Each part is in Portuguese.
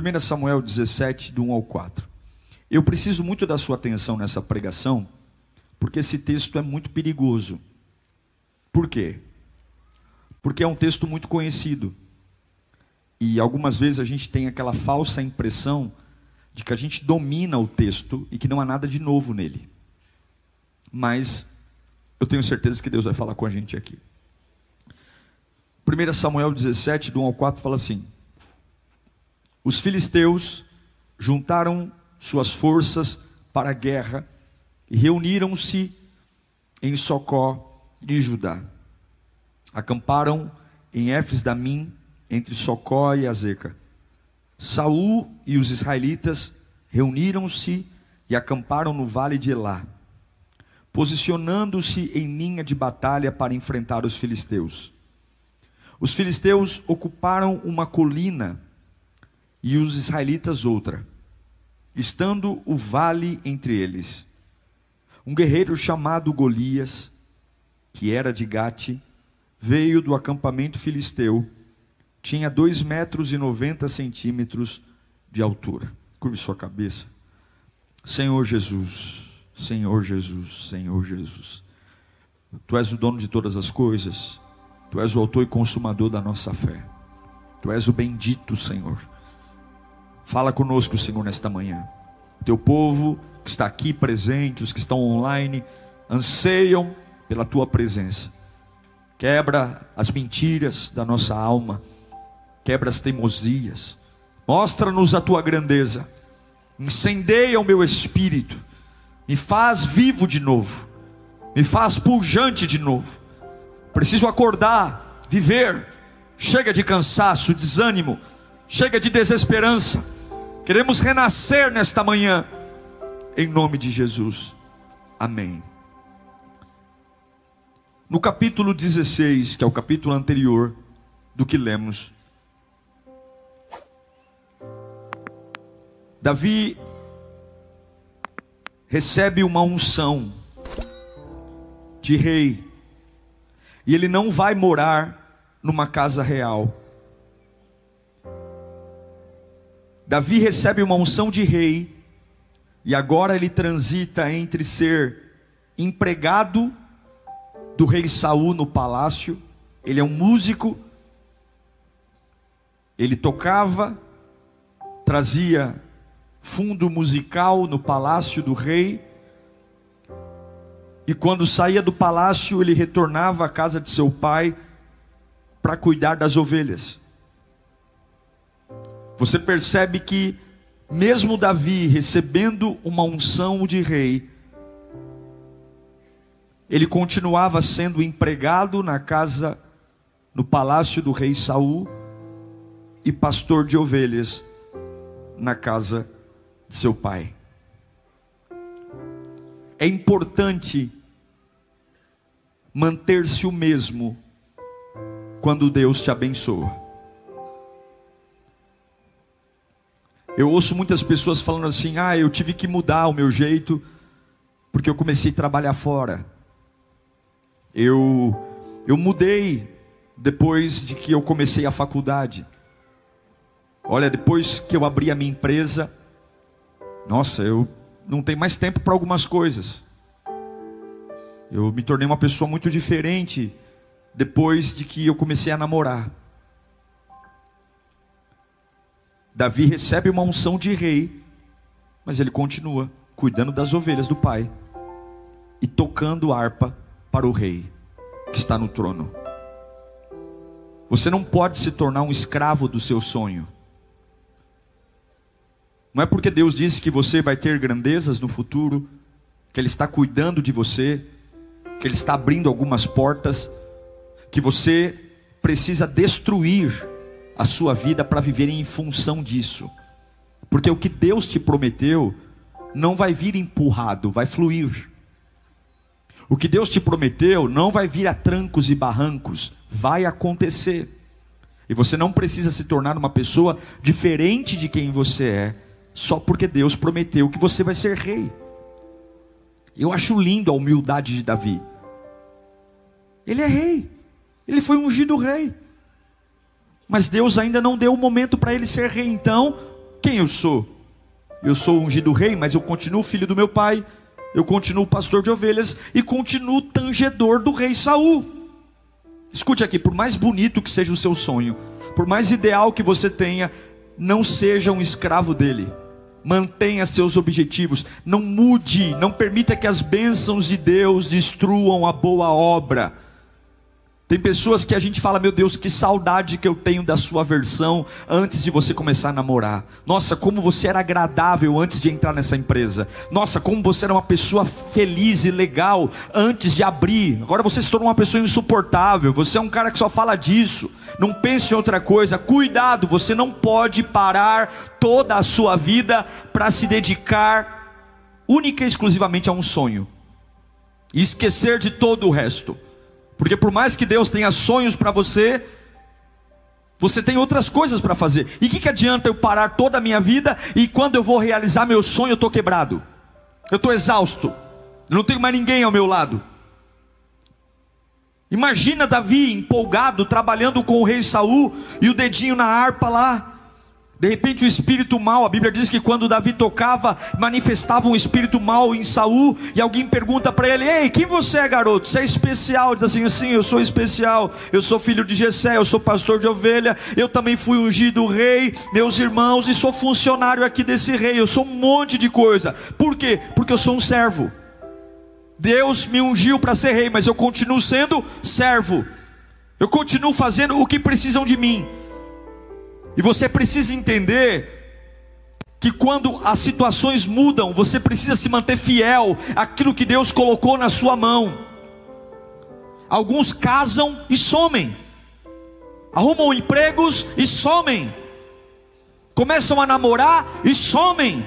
1 Samuel 17, do 1 ao 4. Eu preciso muito da sua atenção nessa pregação, porque esse texto é muito perigoso. Por quê? Porque é um texto muito conhecido. E algumas vezes a gente tem aquela falsa impressão de que a gente domina o texto e que não há nada de novo nele. Mas eu tenho certeza que Deus vai falar com a gente aqui. 1 Samuel 17, do 1 ao 4, fala assim: os filisteus juntaram suas forças para a guerra e reuniram-se em Socó de Judá. Acamparam em Éfes-Damim, entre Socó e Azeca. Saul e os israelitas reuniram-se e acamparam no vale de Elá, posicionando-se em linha de batalha para enfrentar os filisteus. Os filisteus ocuparam uma colina e os israelitas outra, estando o vale entre eles. Um guerreiro chamado Golias, que era de Gate, veio do acampamento filisteu. Tinha 2,90 metros de altura. Curve sua cabeça. Senhor Jesus, Senhor Jesus, Senhor Jesus. Tu és o dono de todas as coisas. Tu és o autor e consumador da nossa fé. Tu és o bendito, Senhor. Fala conosco, Senhor, nesta manhã. Teu povo que está aqui presente, os que estão online, anseiam pela tua presença. Quebra as mentiras da nossa alma. Quebra as teimosias. Mostra-nos a tua grandeza. Incendeia o meu espírito. Me faz vivo de novo. Me faz pujante de novo. Preciso acordar, viver. Chega de cansaço, desânimo. Chega de desesperança. Queremos renascer nesta manhã. Em nome de Jesus. Amém. No capítulo 16, que é o capítulo anterior do que lemos, Davi recebe uma unção de rei. E ele não vai morar numa casa real. Davi recebe uma unção de rei. E agora ele transita entre ser empregado do rei Saul no palácio. Ele é um músico. Ele tocava, trazia fundo musical no palácio do rei. E quando saía do palácio, ele retornava à casa de seu pai para cuidar das ovelhas. Você percebe que mesmo Davi recebendo uma unção de rei, ele continuava sendo empregado na casa, no palácio do rei Saul, e pastor de ovelhas na casa de seu pai. É importante manter-se o mesmo quando Deus te abençoa. Eu ouço muitas pessoas falando assim: eu tive que mudar o meu jeito porque eu comecei a trabalhar fora. Eu mudei depois de que eu comecei a faculdade. Olha, depois que eu abri a minha empresa, nossa, eu não tenho mais tempo para algumas coisas. Eu me tornei uma pessoa muito diferente depois de que eu comecei a namorar. Davi recebe uma unção de rei, mas ele continua cuidando das ovelhas do pai e tocando harpa para o rei que está no trono. Você não pode se tornar um escravo do seu sonho. Não é porque Deus disse que você vai ter grandezas no futuro, que Ele está cuidando de você, que Ele está abrindo algumas portas, que você precisa destruir a sua vida para viver em função disso. Porque o que Deus te prometeu não vai vir empurrado, vai fluir. O que Deus te prometeu não vai vir a trancos e barrancos, vai acontecer. E você não precisa se tornar uma pessoa diferente de quem você é, só porque Deus prometeu que você vai ser rei. Eu acho lindo a humildade de Davi. Ele é rei, ele foi ungido rei, mas Deus ainda não deu o momento para ele ser rei. Então, o Quem eu sou? Eu sou o ungido rei, mas eu continuo filho do meu pai, eu continuo pastor de ovelhas e continuo tangedor do rei Saul. Escute aqui, por mais bonito que seja o seu sonho, por mais ideal que você tenha, não seja um escravo dele. Mantenha seus objetivos, não mude, não permita que as bênçãos de Deus destruam a boa obra. Tem pessoas que a gente fala, meu Deus, que saudade que eu tenho da sua versão antes de você começar a namorar. Nossa, como você era agradável antes de entrar nessa empresa. Nossa, como você era uma pessoa feliz e legal antes de abrir. Agora você se tornou uma pessoa insuportável. Você é um cara que só fala disso. Não pense em outra coisa. Cuidado, você não pode parar toda a sua vida para se dedicar única e exclusivamente a um sonho e esquecer de todo o resto. Porque por mais que Deus tenha sonhos para você, você tem outras coisas para fazer. E o que adianta eu parar toda a minha vida e quando eu vou realizar meu sonho eu estou quebrado, eu estou exausto, eu não tenho mais ninguém ao meu lado. Imagina Davi empolgado, trabalhando com o rei Saul e o dedinho na harpa lá. De repente o espírito mau, a Bíblia diz que quando Davi tocava, manifestava um espírito mau em Saul, e alguém pergunta para ele: ei, quem você é, garoto? Você é especial? Ele diz assim: sim, eu sou especial, eu sou filho de Jessé, eu sou pastor de ovelha, eu também fui ungido rei, meus irmãos, e sou funcionário aqui desse rei, eu sou um monte de coisa. Por quê? Porque eu sou um servo. Deus me ungiu para ser rei, mas eu continuo sendo servo, eu continuo fazendo o que precisam de mim. E você precisa entender que quando as situações mudam, você precisa se manter fiel àquilo que Deus colocou na sua mão. Alguns casam e somem, arrumam empregos e somem, começam a namorar e somem,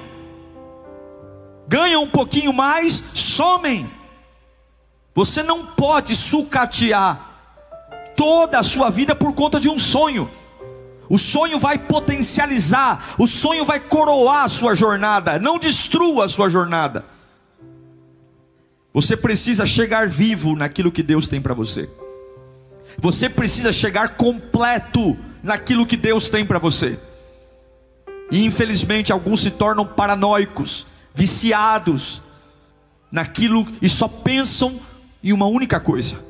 ganham um pouquinho mais, somem. Você não pode sucatear toda a sua vida por conta de um sonho. O sonho vai potencializar, o sonho vai coroar a sua jornada, não destrua a sua jornada. Você precisa chegar vivo naquilo que Deus tem para você. Você precisa chegar completo naquilo que Deus tem para você. E infelizmente alguns se tornam paranoicos, viciados naquilo e só pensam em uma única coisa.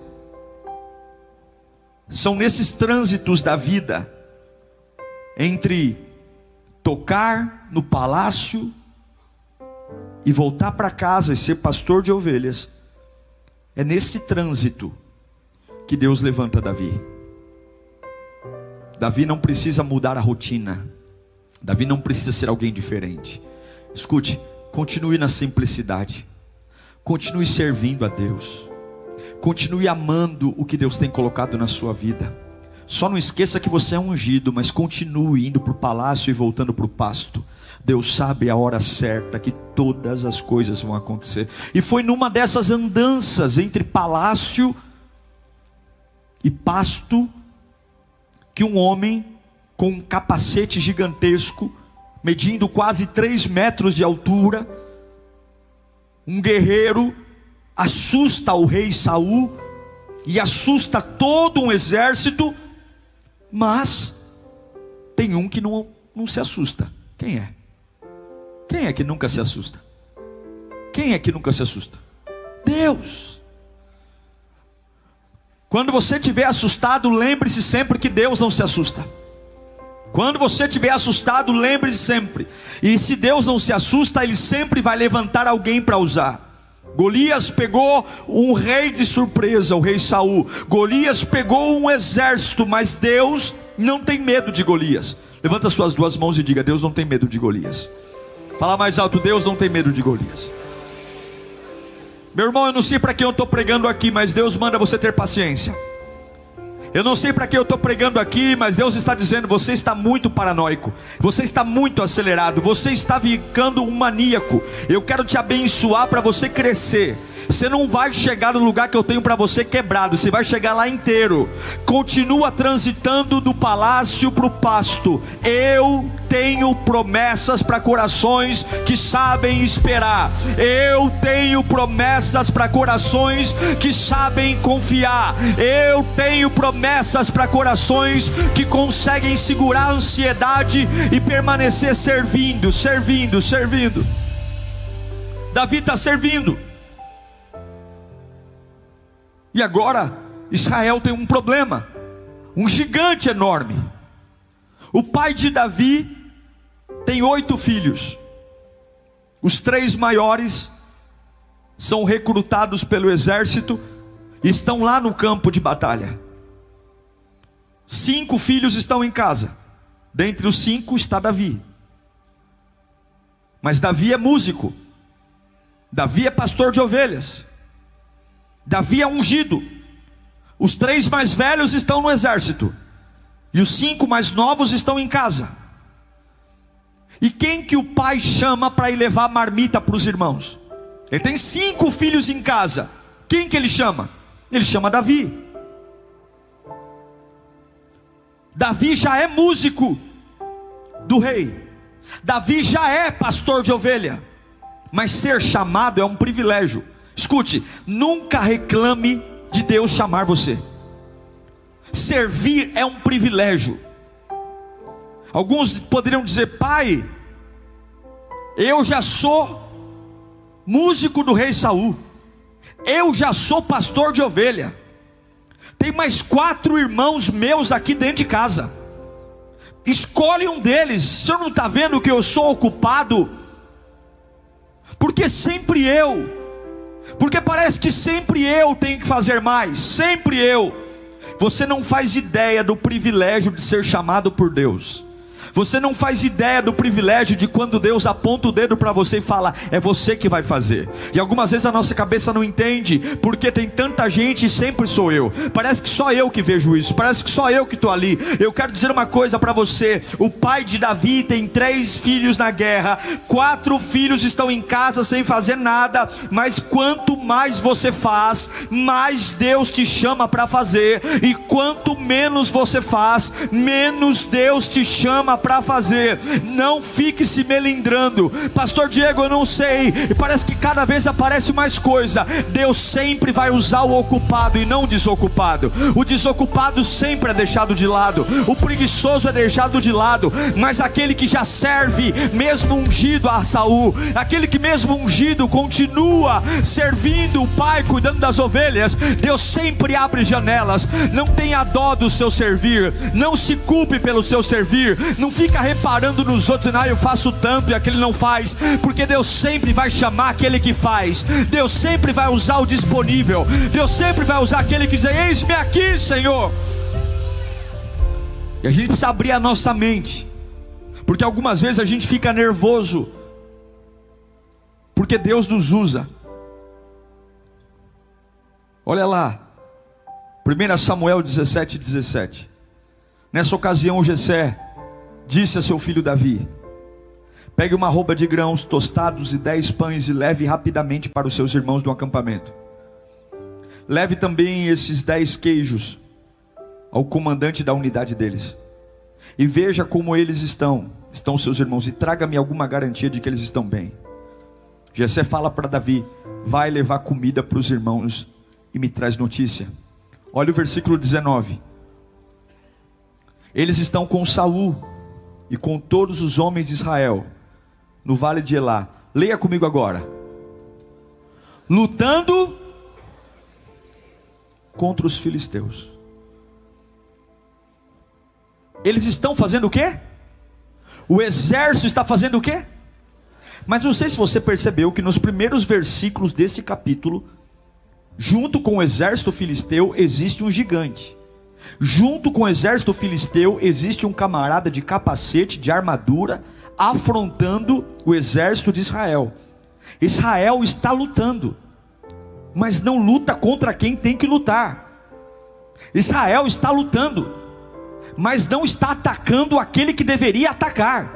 São nesses trânsitos da vida, entre tocar no palácio e voltar para casa e ser pastor de ovelhas, é nesse trânsito que Deus levanta Davi. Davi não precisa mudar a rotina, Davi não precisa ser alguém diferente. Escute, continue na simplicidade, continue servindo a Deus, continue amando o que Deus tem colocado na sua vida. Só não esqueça que você é ungido, mas continue indo para o palácio e voltando para o pasto. Deus sabe a hora certa que todas as coisas vão acontecer. E foi numa dessas andanças entre palácio e pasto, que um homem com um capacete gigantesco, medindo quase 3 metros de altura, um guerreiro, assusta o rei Saul e assusta todo um exército. Mas tem um que não se assusta. Quem é? Quem é que nunca se assusta? Quem é que nunca se assusta? Deus. Quando você estiver assustado, lembre-se sempre que Deus não se assusta. Quando você estiver assustado, lembre-se sempre. E se Deus não se assusta, Ele sempre vai levantar alguém para usar. Golias pegou um rei de surpresa, o rei Saul. Golias pegou um exército, mas Deus não tem medo de Golias. Levanta suas 2 mãos e diga: Deus não tem medo de Golias. Fala mais alto: Deus não tem medo de Golias. Meu irmão, eu não sei para quem eu estou pregando aqui, mas Deus manda você ter paciência. Eu não sei para quem eu estou pregando aqui, mas Deus está dizendo: você está muito paranoico, você está muito acelerado, você está ficando um maníaco. Eu quero te abençoar para você crescer. Você não vai chegar no lugar que eu tenho para você quebrado, você vai chegar lá inteiro. Continua transitando do palácio para o pasto. Eu tenho promessas para corações que sabem esperar. Eu tenho promessas para corações que sabem confiar. Eu tenho promessas para corações que conseguem segurar a ansiedade e permanecer servindo. Davi está servindo. E agora Israel tem um problema, um gigante enorme. O pai de Davi tem 8 filhos. Os 3 maiores são recrutados pelo exército e estão lá no campo de batalha. 5 filhos estão em casa. Dentre os 5 está Davi. Mas Davi é músico. Davi é pastor de ovelhas. Davi é ungido. Os 3 mais velhos estão no exército e os 5 mais novos estão em casa. E quem que o pai chama para ir levar marmita para os irmãos? Ele tem 5 filhos em casa. Quem que ele chama? Ele chama Davi. Davi já é músico do rei. Davi já é pastor de ovelha. Mas ser chamado é um privilégio. Escute, nunca reclame de Deus chamar você. Servir é um privilégio. Alguns poderiam dizer: pai, eu já sou músico do rei Saul, eu já sou pastor de ovelha, tem mais 4 irmãos meus aqui dentro de casa, escolhe um deles. O senhor não está vendo que eu sou ocupado? Porque sempre eu, porque parece que sempre eu tenho que fazer mais, sempre eu. Você não faz ideia do privilégio de ser chamado por Deus. Você não faz ideia do privilégio de quando Deus aponta o dedo para você e fala: é você que vai fazer. E algumas vezes a nossa cabeça não entende, porque tem tanta gente e sempre sou eu. Parece que só eu que vejo isso, parece que só eu que estou ali. Eu quero dizer uma coisa para você: o pai de Davi tem 3 filhos na guerra, 4 filhos estão em casa sem fazer nada. Mas quanto mais você faz, mais Deus te chama para fazer. E quanto menos você faz, menos Deus te chama para fazer. Não fique se melindrando. Pastor Diego, eu não sei, e parece que cada vez aparece mais coisa. Deus sempre vai usar o ocupado e não o desocupado. O desocupado sempre é deixado de lado, o preguiçoso é deixado de lado. Mas aquele que já serve, mesmo ungido a Saul, aquele que mesmo ungido continua servindo o pai, cuidando das ovelhas, Deus sempre abre janelas. Não tenha dó do seu servir, não se culpe pelo seu servir, não fica reparando nos outros, eu faço tanto e aquele não faz, porque Deus sempre vai chamar aquele que faz. Deus sempre vai usar o disponível. Deus sempre vai usar aquele que diz: eis-me aqui, Senhor. E a gente precisa abrir a nossa mente, porque algumas vezes a gente fica nervoso, porque Deus nos usa. Olha lá, 1 Samuel 17:17. Nessa ocasião Jessé disse a seu filho Davi: pegue uma roupa de grãos tostados e 10 pães e leve rapidamente para os seus irmãos do acampamento. Leve também esses 10 queijos ao comandante da unidade deles, e veja como eles estão seus irmãos, e traga-me alguma garantia de que eles estão bem. Jessé fala para Davi: vai levar comida para os irmãos e me traz notícia. Olha o versículo 19. Eles estão com Saul e com todos os homens de Israel no vale de Elá. Leia comigo agora: lutando contra os filisteus. Eles estão fazendo o quê? O exército está fazendo o quê? Mas não sei se você percebeu que nos primeiros versículos deste capítulo, junto com o exército filisteu existe um gigante. Junto com o exército filisteu existe um camarada de capacete, de armadura, afrontando o exército de Israel. Israel está lutando, mas não luta contra quem tem que lutar. Israel está lutando, mas não está atacando aquele que deveria atacar.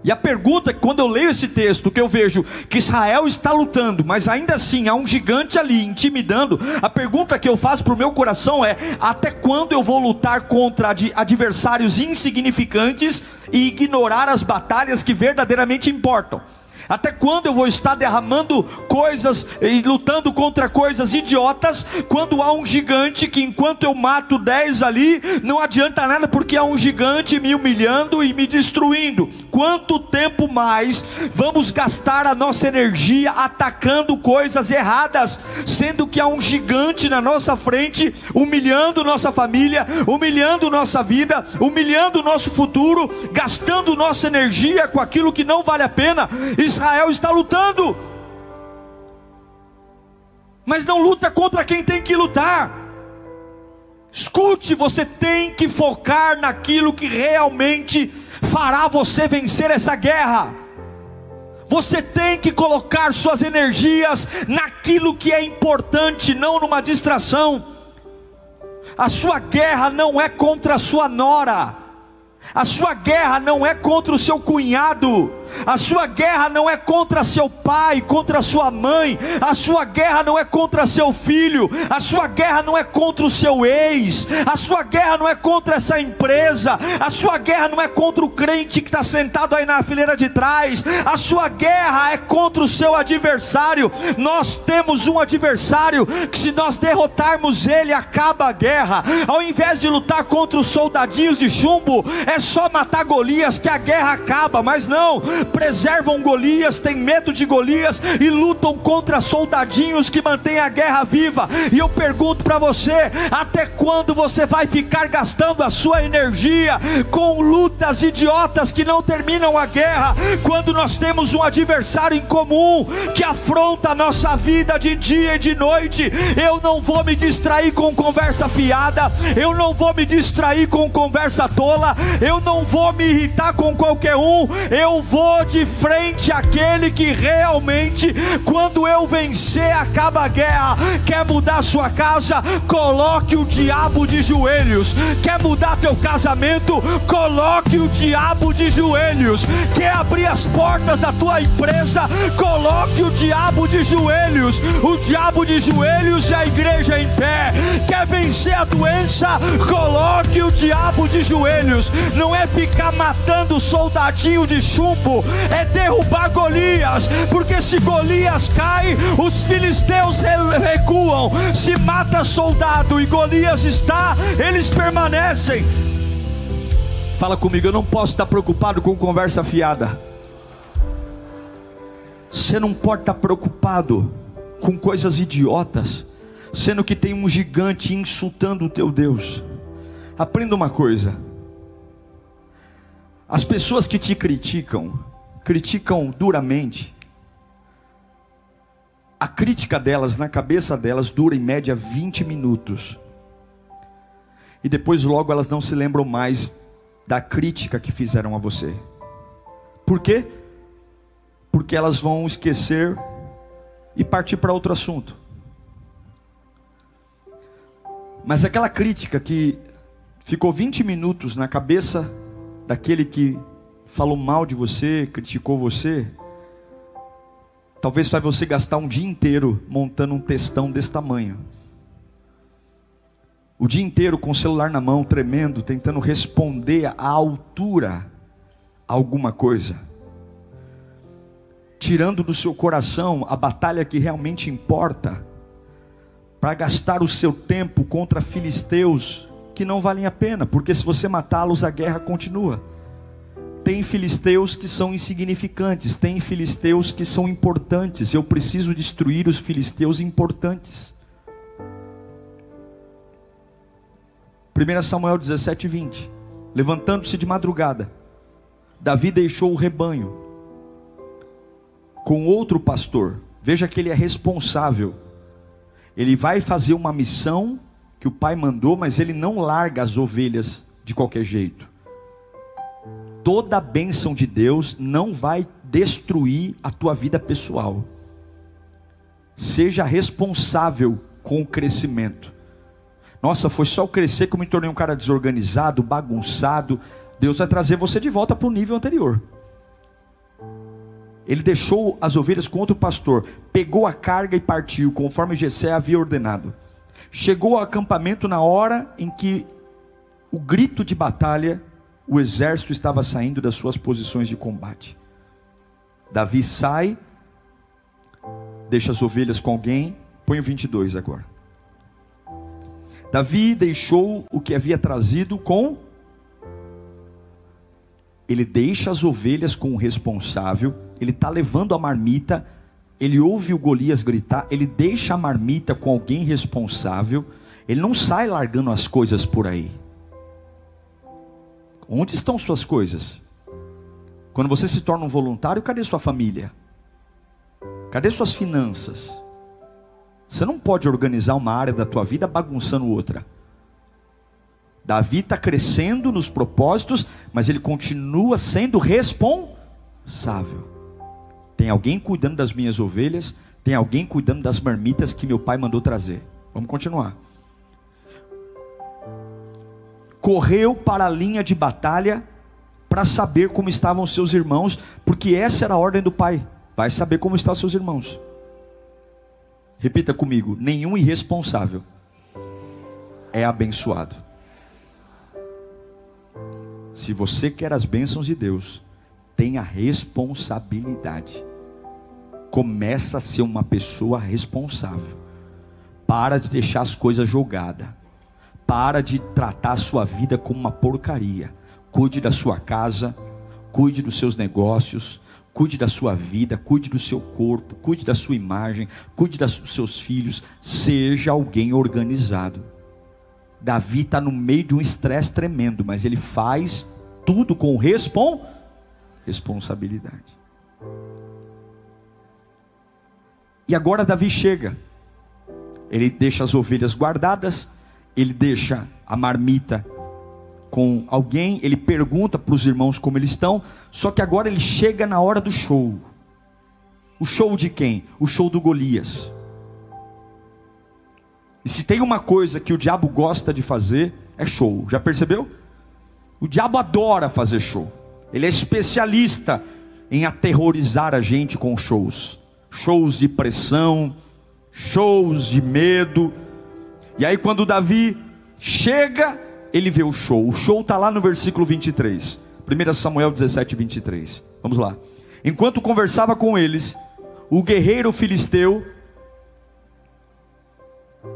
E a pergunta, quando eu leio esse texto, que eu vejo que Israel está lutando, mas ainda assim há um gigante ali intimidando, a pergunta que eu faço para o meu coração é: até quando eu vou lutar contra adversários insignificantes e ignorar as batalhas que verdadeiramente importam? Até quando eu vou estar derramando coisas e lutando contra coisas idiotas, quando há um gigante que, enquanto eu mato 10 ali, não adianta nada, porque há um gigante me humilhando e me destruindo? Quanto tempo mais vamos gastar a nossa energia atacando coisas erradas, sendo que há um gigante na nossa frente, humilhando nossa família, humilhando nossa vida, humilhando nosso futuro, gastando nossa energia com aquilo que não vale a pena? Israel está lutando, mas não luta contra quem tem que lutar. Escute, você tem que focar naquilo que realmente fará você vencer essa guerra. Você tem que colocar suas energias naquilo que é importante, não numa distração. A sua guerra não é contra a sua nora, a sua guerra não é contra o seu cunhado, a sua guerra não é contra seu pai, contra sua mãe, a sua guerra não é contra seu filho, a sua guerra não é contra o seu ex, a sua guerra não é contra essa empresa, a sua guerra não é contra o crente que está sentado aí na fileira de trás, a sua guerra é contra o seu adversário. Nós temos um adversário que, se nós derrotarmos ele, acaba a guerra. Ao invés de lutar contra os soldadinhos de chumbo, é só matar Golias que a guerra acaba. Mas não, preservam Golias, têm medo de Golias e lutam contra soldadinhos que mantêm a guerra viva. E eu pergunto para você: até quando você vai ficar gastando a sua energia com lutas idiotas que não terminam a guerra, quando nós temos um adversário em comum que afronta a nossa vida de dia e de noite? Eu não vou me distrair com conversa fiada, eu não vou me distrair com conversa tola, eu não vou me irritar com qualquer um, eu vou de frente àquele que realmente, quando eu vencer, acaba a guerra. Quer mudar sua casa? Coloque o diabo de joelhos. Quer mudar teu casamento? Coloque o diabo de joelhos. Quer abrir as portas da tua empresa? Coloque o diabo de joelhos. O diabo de joelhos e a igreja em pé. Quer vencer a doença? Coloque o diabo de joelhos. Não é ficar matando soldadinho de chumbo, é derrubar Golias, porque se Golias cai, os filisteus recuam. Se mata soldado e Golias está, eles permanecem. Fala comigo: eu não posso estar preocupado com conversa fiada. Você não pode estar preocupado com coisas idiotas, sendo que tem um gigante insultando o teu Deus. Aprenda uma coisa: as pessoas que te criticam duramente. A crítica delas, na cabeça delas, dura em média 20 minutos. E depois logo elas não se lembram mais da crítica que fizeram a você. Por quê? Porque elas vão esquecer e partir para outro assunto. Mas aquela crítica que ficou 20 minutos na cabeça daquele que falou mal de você, criticou você, talvez faz você gastar um dia inteiro montando um textão desse tamanho. O dia inteiro com o celular na mão, tremendo, tentando responder à altura a alguma coisa. Tirando do seu coração a batalha que realmente importa, para gastar o seu tempo contra filisteus que não valem a pena, porque se você matá-los, a guerra continua. Tem filisteus que são insignificantes, tem filisteus que são importantes. Eu preciso destruir os filisteus importantes. 1 Samuel 17:20. Levantando-se de madrugada, Davi deixou o rebanho com outro pastor. Veja que ele é responsável. Ele vai fazer uma missão que o pai mandou, mas ele não larga as ovelhas de qualquer jeito. Toda a bênção de Deus não vai destruir a tua vida pessoal. Seja responsável com o crescimento. Nossa, foi só eu crescer que eu me tornei um cara desorganizado, bagunçado. Deus vai trazer você de volta para o nível anterior. ele deixou as ovelhas com outro pastor, pegou a carga e partiu, conforme Jessé havia ordenado. Chegou ao acampamento na hora em que o grito de batalha, o exército estava saindo das suas posições de combate. Davi sai, deixa as ovelhas com alguém. Põe o 22 agora. Davi deixou o que havia trazido com... Ele deixa as ovelhas com o responsável. Ele está levando a marmita. Ele ouve o Golias gritar. Ele deixa a marmita com alguém responsável. Ele não sai largando as coisas por aí. Onde estão suas coisas? Quando você se torna um voluntário, cadê sua família? Cadê suas finanças? Você não pode organizar uma área da tua vida bagunçando outra. Davi está crescendo nos propósitos, mas ele continua sendo responsável. Tem alguém cuidando das minhas ovelhas, tem alguém cuidando das marmitas que meu pai mandou trazer. Vamos continuar. Correu para a linha de batalha para saber como estavam seus irmãos, porque essa era a ordem do pai. Vai saber como estão seus irmãos. Repita comigo: nenhum irresponsável é abençoado. Se você quer as bênçãos de Deus, tenha responsabilidade. Começa a ser uma pessoa responsável. Para de deixar as coisas jogadas. Para de tratar a sua vida como uma porcaria. Cuide da sua casa, cuide dos seus negócios, cuide da sua vida, cuide do seu corpo, cuide da sua imagem, cuide dos seus filhos. Seja alguém organizado. Davi está no meio de um estresse tremendo, mas ele faz tudo com responsabilidade. E agora Davi chega. Ele deixa as ovelhas guardadas, ele deixa a marmita com alguém, ele pergunta para os irmãos como eles estão, só que agora ele chega na hora do show. O show de quem? O show do Golias. E se tem uma coisa que o diabo gosta de fazer, é show. Já percebeu? O diabo adora fazer show. Ele é especialista em aterrorizar a gente com shows. Shows de pressão, shows de medo. E aí quando Davi chega, ele vê o show. O show está lá no versículo 23. 1 Samuel 17, 23. Vamos lá. Enquanto conversava com eles, o guerreiro filisteu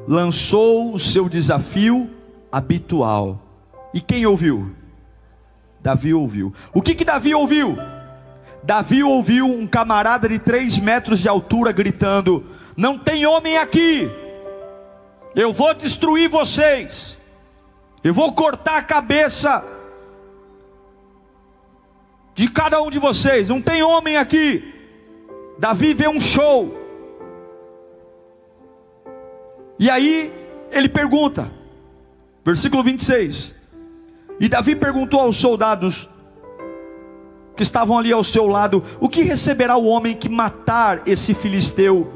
lançou o seu desafio habitual. E quem ouviu? Davi ouviu. O que Davi ouviu? Davi ouviu um camarada de 3 metros de altura gritando: não tem homem aqui, eu vou destruir vocês, eu vou cortar a cabeça de cada um de vocês, não tem homem aqui. Davi vê um show. E aí ele pergunta, versículo 26. E Davi perguntou aos soldados que estavam ali ao seu lado: o que receberá o homem que matar esse filisteu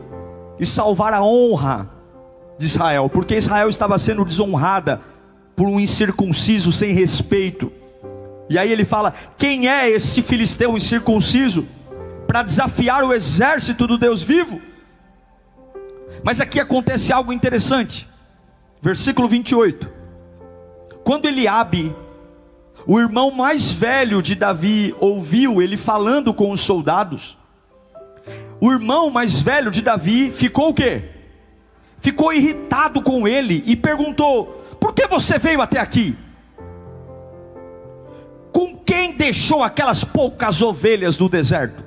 e salvar a honra de Israel? Porque Israel estava sendo desonrada por um incircunciso sem respeito. E aí ele fala: quem é esse filisteu incircunciso para desafiar o exército do Deus vivo? Mas aqui acontece algo interessante. Versículo 28. Quando Eliabe, o irmão mais velho de Davi, ouviu ele falando com os soldados, o irmão mais velho de Davi ficou o quê? Ficou irritado com ele e perguntou: por que você veio até aqui? Com quem deixou aquelas poucas ovelhas no deserto?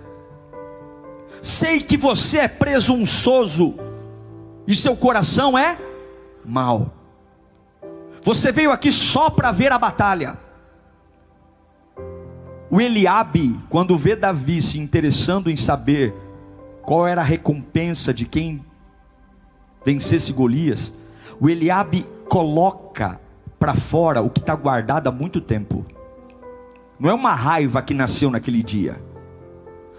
Sei que você é presunçoso e seu coração é mau. Você veio aqui só para ver a batalha. O Eliabe, quando vê Davi se interessando em saber qual era a recompensa de quem vencesse Golias, o Eliabe coloca para fora o que está guardado há muito tempo. Não é uma raiva que nasceu naquele dia,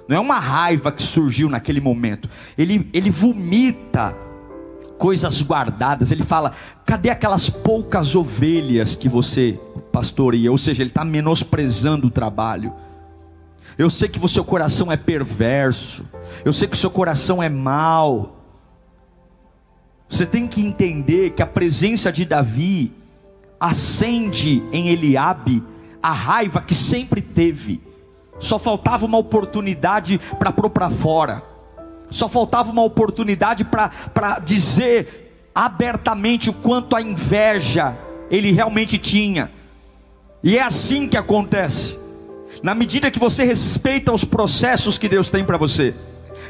não é uma raiva que surgiu naquele momento. Ele vomita coisas guardadas. Ele fala: cadê aquelas poucas ovelhas que você pastoreia? Ou seja, ele está menosprezando o trabalho. Eu sei que o seu coração é perverso. Eu sei que o seu coração é mau. Você tem que entender que a presença de Davi acende em Eliabe a raiva que sempre teve. Só faltava uma oportunidade para pôr para fora. Só faltava uma oportunidade para dizer abertamente o quanto a inveja ele realmente tinha. E é assim que acontece. Na medida que você respeita os processos que Deus tem para você,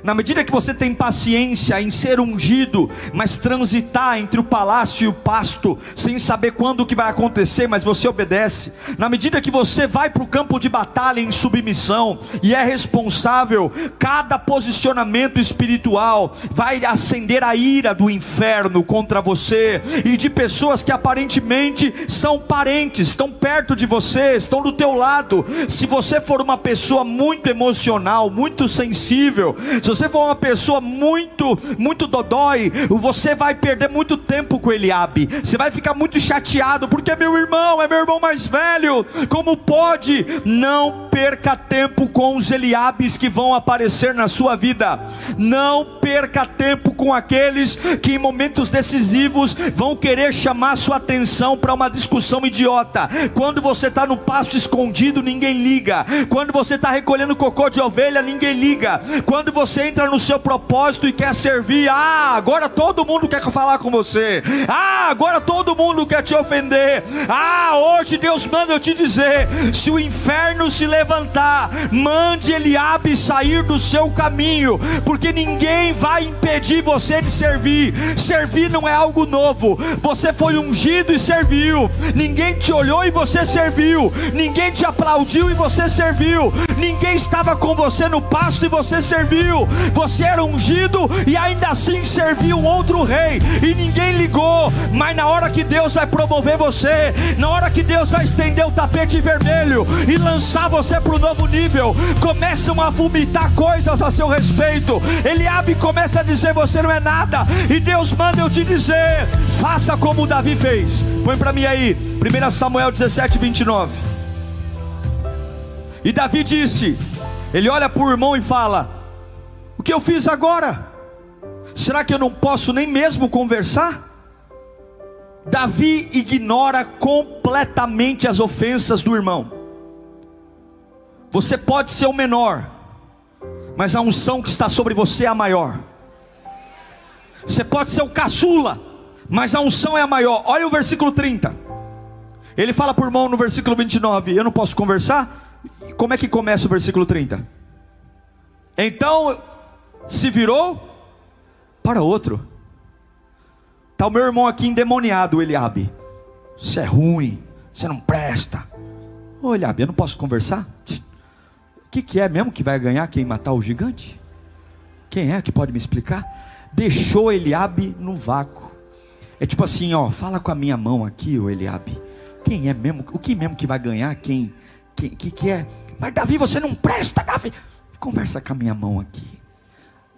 na medida que você tem paciência em ser ungido, mas transitar entre o palácio e o pasto, sem saber quando o que vai acontecer, mas você obedece, na medida que você vai para o campo de batalha em submissão, e é responsável, cada posicionamento espiritual vai acender a ira do inferno contra você, e de pessoas que aparentemente são parentes, estão perto de você, estão do teu lado. Se você for uma pessoa muito emocional, muito sensível, se você for uma pessoa muito dodói, você vai perder muito tempo com Eliabe. Você vai ficar muito chateado, porque é meu irmão mais velho. Como pode? Não perca tempo com os Eliabes que vão aparecer na sua vida. Não perca tempo com aqueles que em momentos decisivos vão querer chamar sua atenção para uma discussão idiota. Quando você está no pasto escondido, ninguém liga. Quando você está recolhendo cocô de ovelha, ninguém liga. Quando você entra no seu propósito e quer servir, agora todo mundo quer falar com você, agora todo mundo quer te ofender. Hoje Deus manda eu te dizer: se o inferno se levantar, mande Eliabe sair do seu caminho, porque ninguém vai impedir você de servir. Servir não é algo novo. Você foi ungido e serviu. Ninguém te olhou e você serviu. Ninguém te aplaudiu e você serviu. Ninguém estava com você no pasto e você serviu. Você era ungido e ainda assim serviu um outro rei, e ninguém ligou. Mas na hora que Deus vai promover você, na hora que Deus vai estender o tapete vermelho e lançar você para o novo nível, começam a vomitar coisas a seu respeito. Eliabe começa a dizer: você não é nada. E Deus manda eu te dizer: faça como Davi fez. Põe para mim aí 1 Samuel 17, 29. E Davi disse, ele olha para o irmão e fala: o que eu fiz agora? Será que eu não posso nem mesmo conversar? Davi ignora completamente as ofensas do irmão. Você pode ser o menor, mas a unção que está sobre você é a maior. Você pode ser o caçula, mas a unção é a maior. Olha o versículo 30. Ele fala para o irmão no versículo 29: eu não posso conversar? Como é que começa o versículo 30? Então se virou para outro. Está o meu irmão aqui endemoniado, Eliabe. Você é ruim, você não presta. Ô Eliabe, eu não posso conversar? O que é mesmo que vai ganhar quem matar o gigante? Quem é que pode me explicar? Deixou Eliabe no vácuo. É tipo assim, fala com a minha mão aqui, ô Eliabe. Quem é mesmo? O que mesmo que vai ganhar? Quem que é? Mas Davi, você não presta, Davi. Conversa com a minha mão aqui.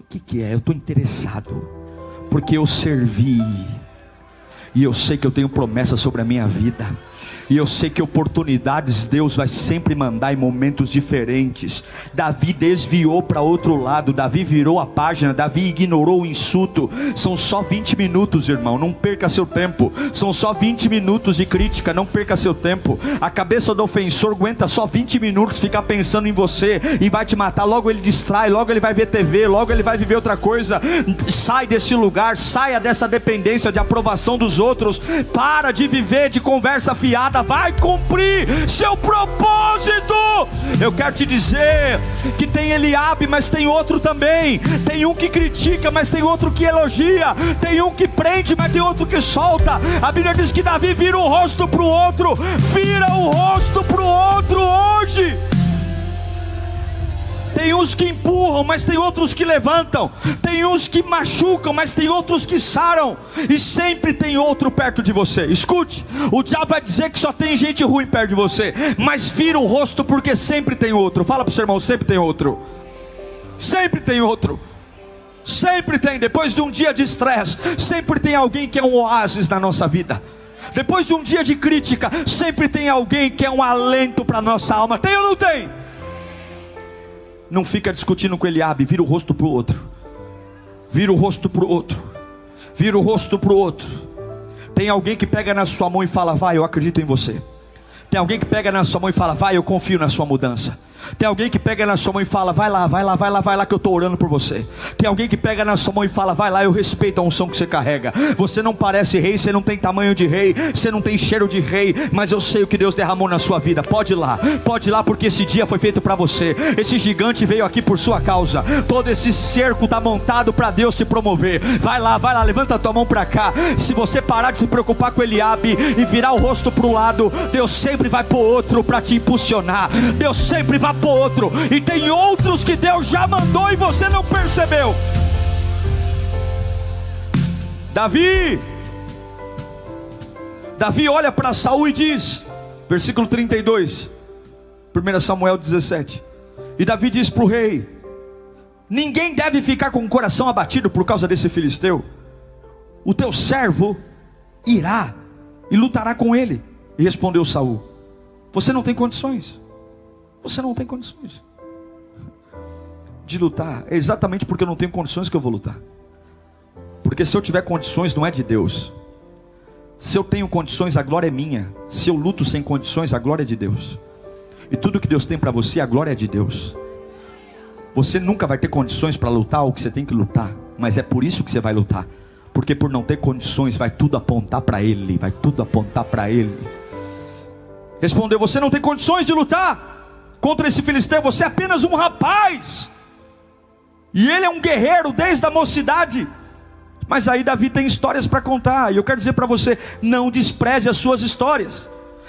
O que é? Eu estou interessado, porque eu servi, e eu sei que eu tenho promessa sobre a minha vida, e eu sei que oportunidades Deus vai sempre mandar em momentos diferentes. Davi desviou para outro lado, Davi virou a página, Davi ignorou o insulto. São só 20 minutos, irmão, não perca seu tempo. São só 20 minutos de crítica, não perca seu tempo. A cabeça do ofensor aguenta só 20 minutos ficar pensando em você e vai te matar. Logo ele distrai, logo ele vai ver TV, logo ele vai viver outra coisa. Sai desse lugar, saia dessa dependência de aprovação dos outros. Para de viver de conversa fiada, vai cumprir seu propósito. Eu quero te dizer que tem Eliabe, mas tem outro também. Tem um que critica, mas tem outro que elogia. Tem um que prende, mas tem outro que solta. A Bíblia diz que Davi vira o rosto para o outro. Vira o rosto para o outro hoje. Tem uns que empurram, mas tem outros que levantam. Tem uns que machucam, mas tem outros que saram. E sempre tem outro perto de você. Escute, o diabo vai dizer que só tem gente ruim perto de você, mas vira o rosto, porque sempre tem outro. Fala para o seu irmão: sempre tem outro. Sempre tem outro. Sempre tem. Depois de um dia de estresse, sempre tem alguém que é um oásis na nossa vida. Depois de um dia de crítica, sempre tem alguém que é um alento para a nossa alma. Tem ou não tem? não fica discutindo com Eliabe, vira o rosto para o outro. Vira o rosto para o outro. Vira o rosto para o outro. Tem alguém que pega na sua mão e fala: vai, eu acredito em você. Tem alguém que pega na sua mão e fala: vai, eu confio na sua mudança. Tem alguém que pega na sua mão e fala: vai lá, vai lá, vai lá, vai lá que eu estou orando por você. Tem alguém que pega na sua mão e fala: vai lá, eu respeito a unção que você carrega. Você não parece rei, você não tem tamanho de rei, você não tem cheiro de rei, mas eu sei o que Deus derramou na sua vida. Pode ir lá, porque esse dia foi feito para você. Esse gigante veio aqui por sua causa. Todo esse cerco está montado para Deus te promover. Vai lá, levanta a tua mão para cá. Se você parar de se preocupar com Eliabe e virar o rosto para o lado, Deus sempre vai pôr outro para te impulsionar. Deus sempre vai pôr outro, e tem outros que Deus já mandou e você não percebeu. Davi olha para Saul e diz, versículo 32, 1 Samuel 17, e Davi diz para o rei: ninguém deve ficar com o coração abatido por causa desse filisteu. O teu servo irá e lutará com ele. E respondeu Saul: você não tem condições. Você não tem condições de lutar. É exatamente porque eu não tenho condições que eu vou lutar. Porque se eu tiver condições, não é de Deus. Se eu tenho condições, a glória é minha. Se eu luto sem condições, a glória é de Deus. E tudo que Deus tem para você, a glória é de Deus. Você nunca vai ter condições para lutar o que você tem que lutar, mas é por isso que você vai lutar. Porque por não ter condições, vai tudo apontar para Ele. Vai tudo apontar para Ele. Respondeu: você não tem condições de lutar contra esse filisteu, você é apenas um rapaz, e ele é um guerreiro desde a mocidade. Mas aí Davi tem histórias para contar, e eu quero dizer para você: não despreze as suas histórias,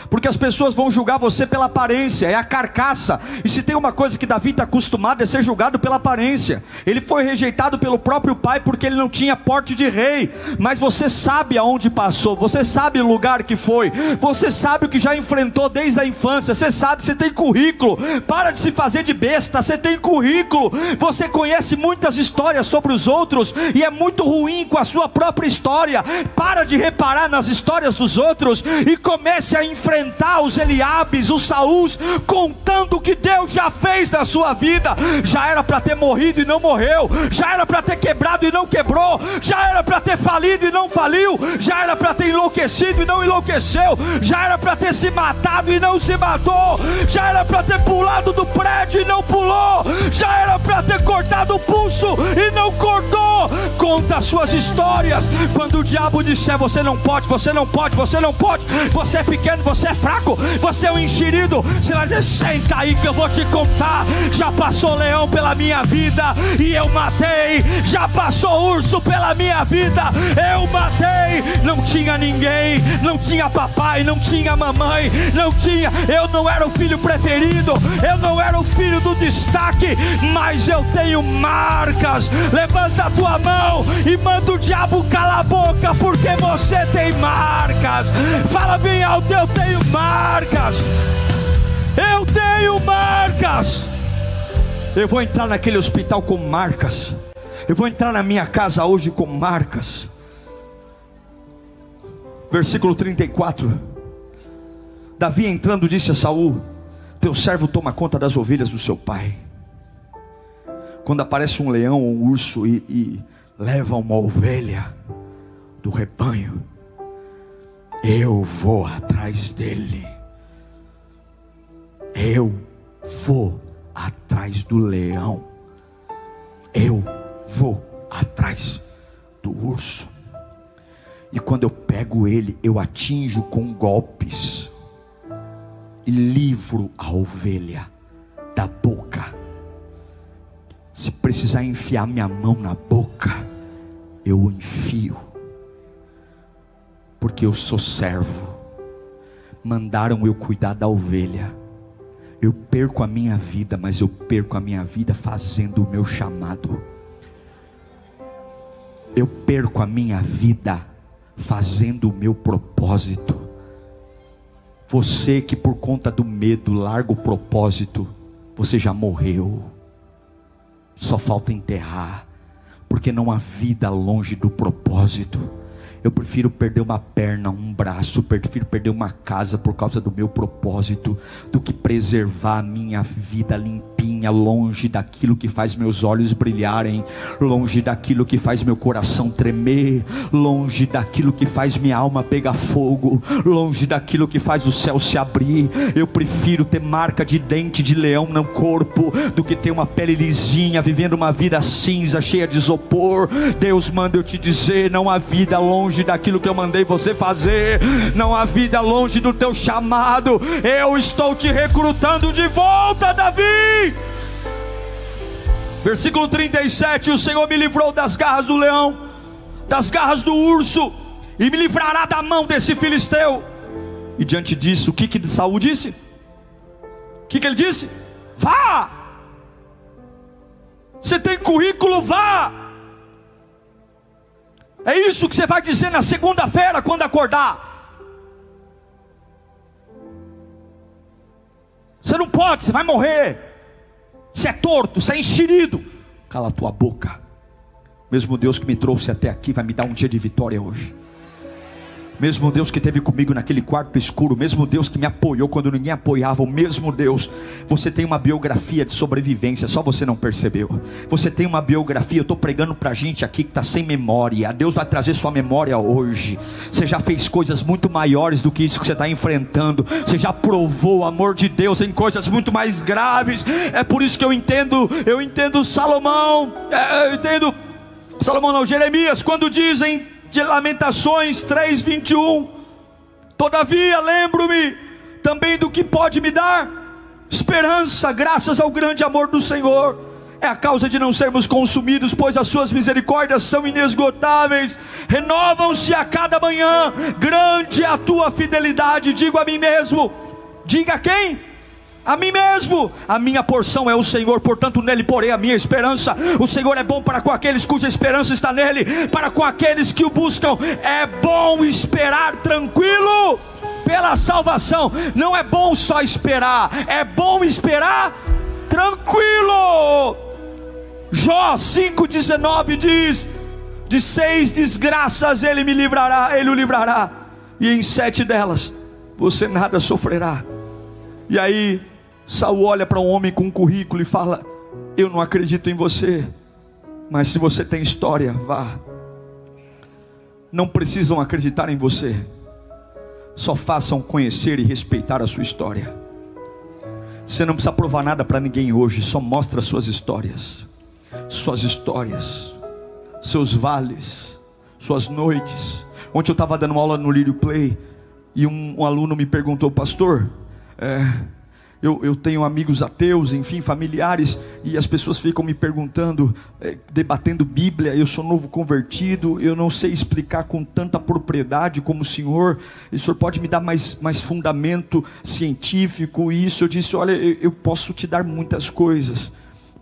porque as pessoas vão julgar você pela aparência, é a carcaça. E se tem uma coisa que Davi está acostumado, é ser julgado pela aparência. Ele foi rejeitado pelo próprio pai porque ele não tinha porte de rei. Mas você sabe aonde passou, você sabe o lugar que foi, você sabe o que já enfrentou desde a infância. Você sabe, você tem currículo. Para de se fazer de besta, você tem currículo. Você conhece muitas histórias sobre os outros e é muito ruim com a sua própria história. Para de reparar nas histórias dos outros e comece a enfrentar os Eliabes, os Saús, contando o que Deus já fez na sua vida. Já era para ter morrido e não morreu, já era para ter quebrado e não quebrou, já era para ter falido e não faliu, já era para ter enlouquecido e não enlouqueceu, já era para ter se matado e não se matou, já era para ter pulado do prédio e não pulou, já era para ter cortado o pulso e não cortou. Conta as suas histórias. Quando o diabo disser: você não pode, você não pode, você não pode, você é pequeno, você é fraco, você é um enxerido, você vai dizer: senta aí que eu vou te contar. Já passou leão pela minha vida e eu matei. Já passou urso pela minha vida, eu matei. Não tinha ninguém, não tinha papai, não tinha mamãe, não tinha, eu não era o filho preferido, eu não era o filho do destaque, mas eu tenho marcas. Levanta a tua mão e manda o diabo calar a boca, porque você tem marcas. Fala bem alto: eu tenho marcas. Eu tenho marcas. Eu vou entrar naquele hospital com marcas. Eu vou entrar na minha casa hoje com marcas. Versículo 34. Davi entrando disse a Saul: teu servo toma conta das ovelhas do seu pai. Quando aparece um leão ou um urso e leva uma ovelha do rebanho, eu vou atrás dele. Eu vou atrás do leão. Eu vou atrás do urso. E quando eu pego ele, eu atinjo com golpes e livro a ovelha da boca. Se precisar enfiar minha mão na boca, eu enfio. Porque eu sou servo. Mandaram eu cuidar da ovelha. Eu perco a minha vida, mas eu perco a minha vida fazendo o meu chamado. Eu perco a minha vida fazendo o meu propósito. Você que por conta do medo larga o propósito, você já morreu. Só falta enterrar, porque não há vida longe do propósito. Eu prefiro perder uma perna, um braço, prefiro perder uma casa por causa do meu propósito, do que preservar a minha vida limpinha papinha, longe daquilo que faz meus olhos brilharem, longe daquilo que faz meu coração tremer, longe daquilo que faz minha alma pegar fogo, longe daquilo que faz o céu se abrir. Eu prefiro ter marca de dente de leão no corpo do que ter uma pele lisinha, vivendo uma vida cinza, cheia de isopor. Deus manda eu te dizer: não há vida longe daquilo que eu mandei você fazer, não há vida longe do teu chamado. Eu estou te recrutando de volta, Davi. Versículo 37: o Senhor me livrou das garras do leão, das garras do urso, e me livrará da mão desse filisteu. E diante disso, o que Saul disse? O que ele disse? Vá! Você tem currículo, vá! É isso que você vai dizer na segunda-feira quando acordar. Você não pode, você vai morrer. Você é torto, você é enxerido. Cala a tua boca. Mesmo Deus que me trouxe até aqui vai me dar um dia de vitória hoje. Mesmo Deus que esteve comigo naquele quarto escuro, mesmo Deus que me apoiou quando ninguém apoiava, o mesmo Deus. Você tem uma biografia de sobrevivência, só você não percebeu. Você tem uma biografia. Eu estou pregando para gente aqui que está sem memória. Deus vai trazer sua memória hoje. Você já fez coisas muito maiores do que isso que você está enfrentando. Você já provou o amor de Deus em coisas muito mais graves. É por isso que eu entendo Salomão. Salomão não, Jeremias, quando dizem de Lamentações 3:21, todavia lembro-me também do que pode me dar esperança, graças ao grande amor do Senhor. É a causa de não sermos consumidos, pois as suas misericórdias são inesgotáveis, renovam-se a cada manhã. Grande é a tua fidelidade. Digo a mim mesmo. Diga a quem? A mim mesmo: a minha porção é o Senhor, portanto nele porei a minha esperança. O Senhor é bom para com aqueles cuja esperança está nele, para com aqueles que o buscam. É bom esperar tranquilo pela salvação. Não é bom só esperar, é bom esperar tranquilo. Jó 5:19 diz: de 6 desgraças ele me livrará, ele o livrará, e em 7 delas você nada sofrerá. E aí Saul olha para um homem com um currículo e fala: eu não acredito em você, mas se você tem história, vá. Não precisam acreditar em você, só façam conhecer e respeitar a sua história. Você não precisa provar nada para ninguém hoje, só mostra suas histórias, seus vales, suas noites. Ontem eu estava dando aula no Lírio Play e um aluno me perguntou: pastor, eu tenho amigos ateus, enfim, familiares, e as pessoas ficam me perguntando, debatendo Bíblia. Eu sou novo convertido, eu não sei explicar com tanta propriedade como o senhor pode me dar mais fundamento científico. E isso eu disse: olha, eu posso te dar muitas coisas,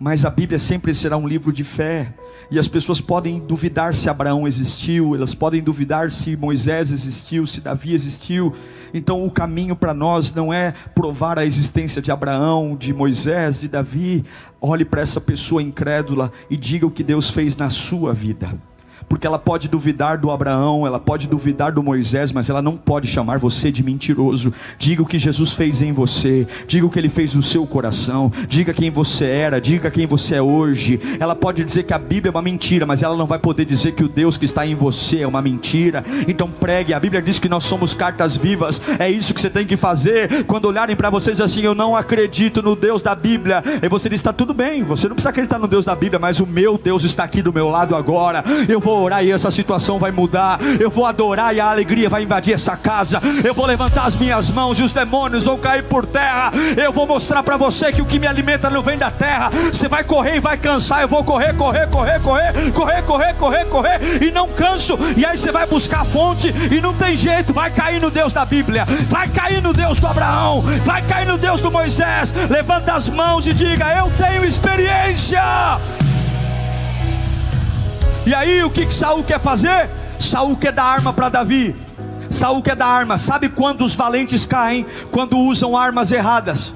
mas a Bíblia sempre será um livro de fé. E as pessoas podem duvidar se Abraão existiu, elas podem duvidar se Moisés existiu, se Davi existiu. Então o caminho para nós não é provar a existência de Abraão, de Moisés, de Davi. Olhe para essa pessoa incrédula e diga o que Deus fez na sua vida. Porque ela pode duvidar do Abraão, ela pode duvidar do Moisés, mas ela não pode chamar você de mentiroso. Diga o que Jesus fez em você, diga o que Ele fez no seu coração, diga quem você era, diga quem você é hoje. Ela pode dizer que a Bíblia é uma mentira, mas ela não vai poder dizer que o Deus que está em você é uma mentira. Então pregue. A Bíblia diz que nós somos cartas vivas. É isso que você tem que fazer. Quando olharem para vocês assim: eu não acredito no Deus da Bíblia, e você diz: está tudo bem, você não precisa acreditar no Deus da Bíblia, mas o meu Deus está aqui do meu lado agora. Eu vou orar e essa situação vai mudar. Eu vou adorar e a alegria vai invadir essa casa. Eu vou levantar as minhas mãos e os demônios vão cair por terra. Eu vou mostrar para você que o que me alimenta não vem da terra. Você vai correr e vai cansar. Eu vou correr e não canso. E aí você vai buscar a fonte e não tem jeito. Vai cair no Deus da Bíblia, vai cair no Deus do Abraão, vai cair no Deus do Moisés. Levanta as mãos e diga: eu tenho experiência. E aí o que Saul quer fazer? Saul quer dar arma para Davi. Saul quer dar arma. Sabe quando os valentes caem? Quando usam armas erradas.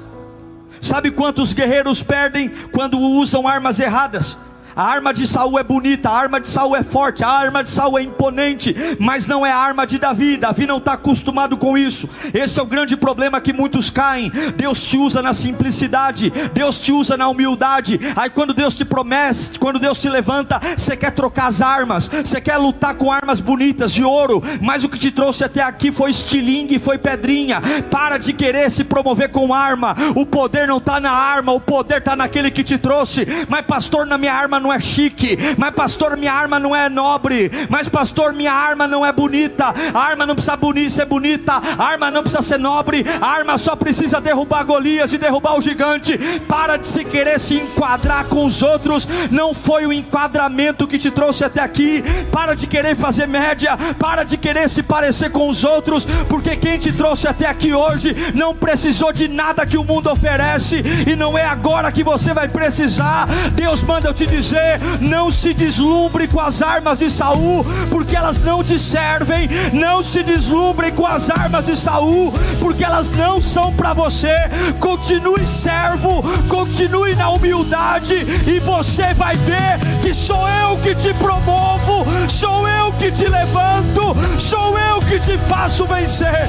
Sabe quantos guerreiros perdem quando usam armas erradas? A arma de Saul é bonita, a arma de Saul é forte, a arma de Saul é imponente, mas não é a arma de Davi. Davi não está acostumado com isso. Esse é o grande problema que muitos caem. Deus te usa na simplicidade, Deus te usa na humildade. Aí quando Deus te promete, quando Deus te levanta, você quer trocar as armas, você quer lutar com armas bonitas de ouro, mas o que te trouxe até aqui foi estilingue, foi pedrinha. Para de querer se promover com arma. O poder não está na arma, o poder está naquele que te trouxe. Mas pastor, na minha arma não é chique, mas pastor, minha arma não é nobre, mas pastor, minha arma não é bonita. A arma não precisa ser bonita, a arma não precisa ser nobre, a arma só precisa derrubar Golias e derrubar o gigante. Para de se querer se enquadrar com os outros, não foi o enquadramento que te trouxe até aqui. Para de querer fazer média, para de querer se parecer com os outros, porque quem te trouxe até aqui hoje não precisou de nada que o mundo oferece, e não é agora que você vai precisar. Deus manda eu te dizer: não se deslumbre com as armas de Saul, porque elas não te servem. Não se deslumbre com as armas de Saul, porque elas não são para você. Continue servo, continue na humildade, e você vai ver que sou eu que te promovo, sou eu que te levanto, sou eu que te faço vencer.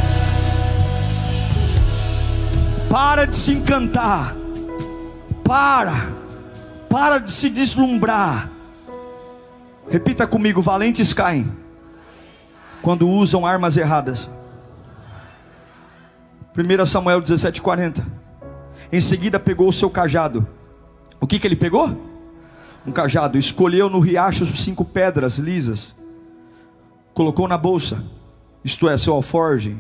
Para de se encantar, para de se deslumbrar. Repita comigo: valentes caem quando usam armas erradas. 1 Samuel 17:40. Em seguida pegou o seu cajado. O que ele pegou? Um cajado. Escolheu no riacho 5 pedras lisas, colocou na bolsa, isto é, seu alforje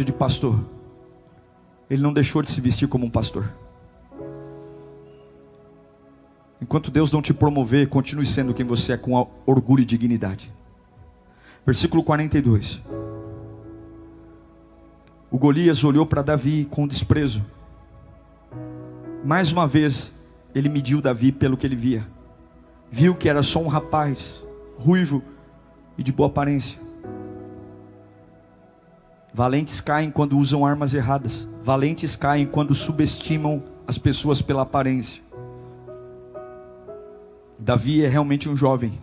de pastor. Ele não deixou de se vestir como um pastor. Enquanto Deus não te promover, continue sendo quem você é, com orgulho e dignidade. Versículo 42. O Golias olhou para Davi com desprezo. Mais uma vez ele mediu Davi pelo que ele via. Viu que era só um rapaz, ruivo e de boa aparência. Valentes caem quando usam armas erradas. Valentes caem quando subestimam as pessoas pela aparência. Davi é realmente um jovem,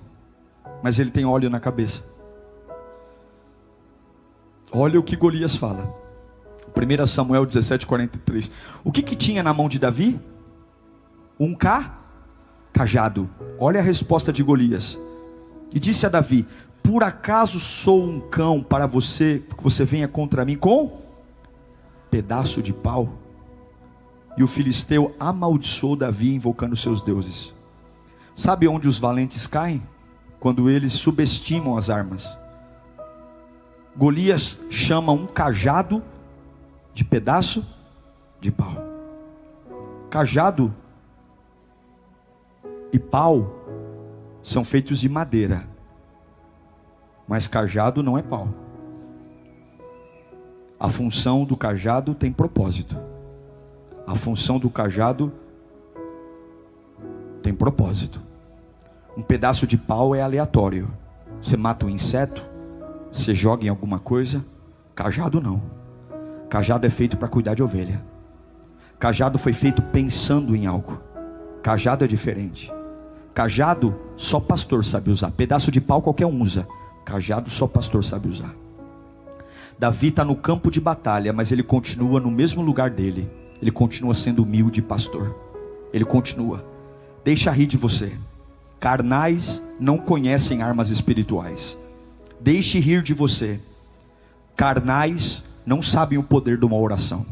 mas ele tem óleo na cabeça. Olha o que Golias fala. 1 Samuel 17:43. O que tinha na mão de Davi? Um cajado. Olha a resposta de Golias. E disse a Davi: por acaso sou um cão para você, que você venha contra mim com pedaço de pau? E o filisteu amaldiçoou Davi, invocando seus deuses. Sabe onde os valentes caem? Quando eles subestimam as armas. Golias chama um cajado de pedaço de pau. Cajado e pau são feitos de madeira, mas cajado não é pau. A função do cajado tem propósito. A função do cajado tem propósito. Um pedaço de pau é aleatório. Você mata um inseto, você joga em alguma coisa. Cajado não. Cajado é feito para cuidar de ovelha. Cajado foi feito pensando em algo. Cajado é diferente. Cajado só pastor sabe usar. Pedaço de pau qualquer um usa. Cajado só pastor sabe usar. Davi está no campo de batalha, mas ele continua no mesmo lugar dele. Ele continua sendo humilde pastor. Ele continua. Deixa rir de você. Carnais não conhecem armas espirituais. Deixe rir de você. Carnais não sabem o poder de uma oração.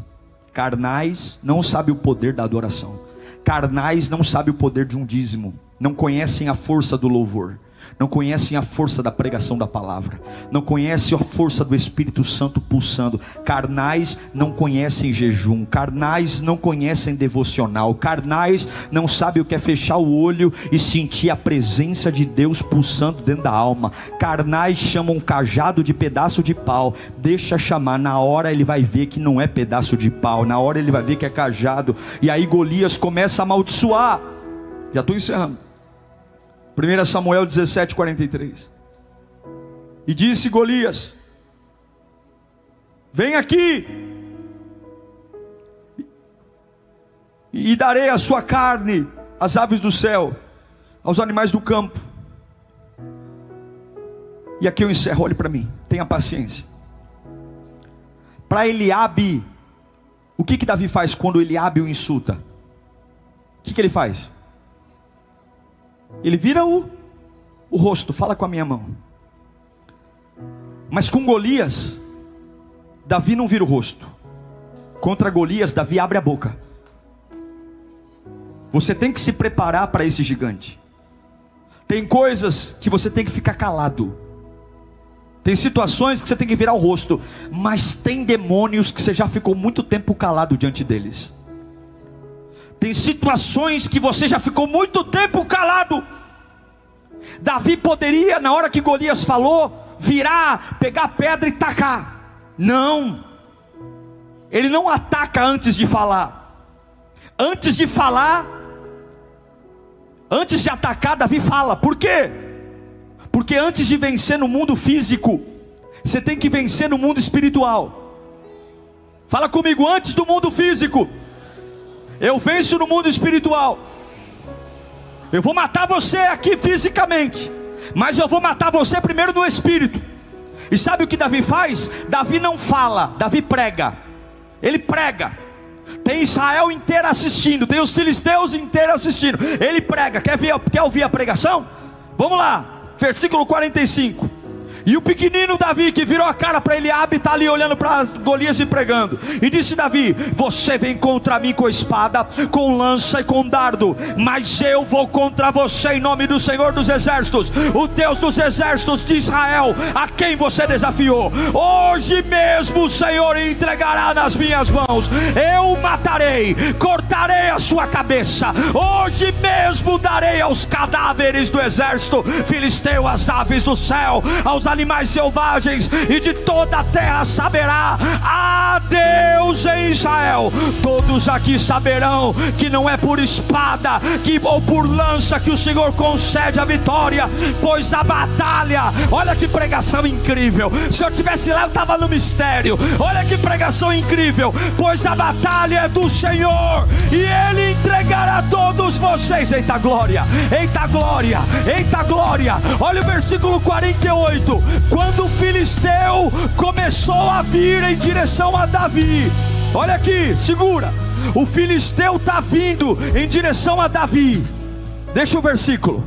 Carnais não sabem o poder da adoração. Carnais não sabem o poder de um dízimo. Não conhecem a força do louvor. Não conhecem a força da pregação da palavra. Não conhecem a força do Espírito Santo pulsando. Carnais não conhecem jejum. Carnais não conhecem devocional. Carnais não sabem o que é fechar o olho e sentir a presença de Deus pulsando dentro da alma. Carnais chamam um cajado de pedaço de pau. Deixa chamar, na hora ele vai ver que não é pedaço de pau. Na hora ele vai ver que é cajado. E aí Golias começa a amaldiçoar. Já estou encerrando. 1 Samuel 17:43. E disse Golias: vem aqui, e darei a sua carne às aves do céu, aos animais do campo. E aqui eu encerro, olhe para mim, tenha paciência. Para Eliabe, o que Davi faz quando Eliabe o insulta? O que ele faz? Ele vira o rosto, fala com a minha mão. Mas com Golias, Davi não vira o rosto. Contra Golias, Davi abre a boca. Você tem que se preparar para esse gigante. Tem coisas que você tem que ficar calado. Tem situações que você tem que virar o rosto. Mas tem demônios que você já ficou muito tempo calado diante deles. Tem situações que você já ficou muito tempo calado. Davi poderia, na hora que Golias falou, virar, pegar a pedra e tacar. Não. Ele não ataca antes de falar. Antes de falar, antes de atacar, Davi fala. Por quê? Porque antes de vencer no mundo físico, você tem que vencer no mundo espiritual. Fala comigo, antes do mundo físico, eu venço no mundo espiritual. Eu vou matar você aqui fisicamente, mas eu vou matar você primeiro no espírito. E sabe o que Davi faz? Davi não fala, Davi prega. Ele prega. Tem Israel inteiro assistindo, tem os filisteus inteiros assistindo. Ele prega. Quer ouvir a pregação? Vamos lá, versículo 45. E o pequenino Davi, que virou a cara para Eliabe, está ali olhando para Golias e pregando. E disse Davi: você vem contra mim com espada, com lança e com dardo, mas eu vou contra você em nome do Senhor dos exércitos, o Deus dos exércitos de Israel, a quem você desafiou. Hoje mesmo o Senhor entregará nas minhas mãos. Eu o matarei, cortarei a sua cabeça. Hoje mesmo darei aos cadáveres do exército filisteu, às aves do céu, aos animais selvagens e de toda a terra saberá a Deus em Israel. Todos aqui saberão que não é por espada ou por lança que o Senhor concede a vitória, pois a batalha, olha que pregação incrível. Se eu tivesse lá, eu estava no mistério. Olha que pregação incrível. Pois a batalha é do Senhor e Ele entregará todos vocês. Eita glória, eita glória, eita glória. Olha o versículo 48. Quando o filisteu começou a vir em direção a Davi, olha aqui, segura. O filisteu está vindo em direção a Davi. Deixa o versículo.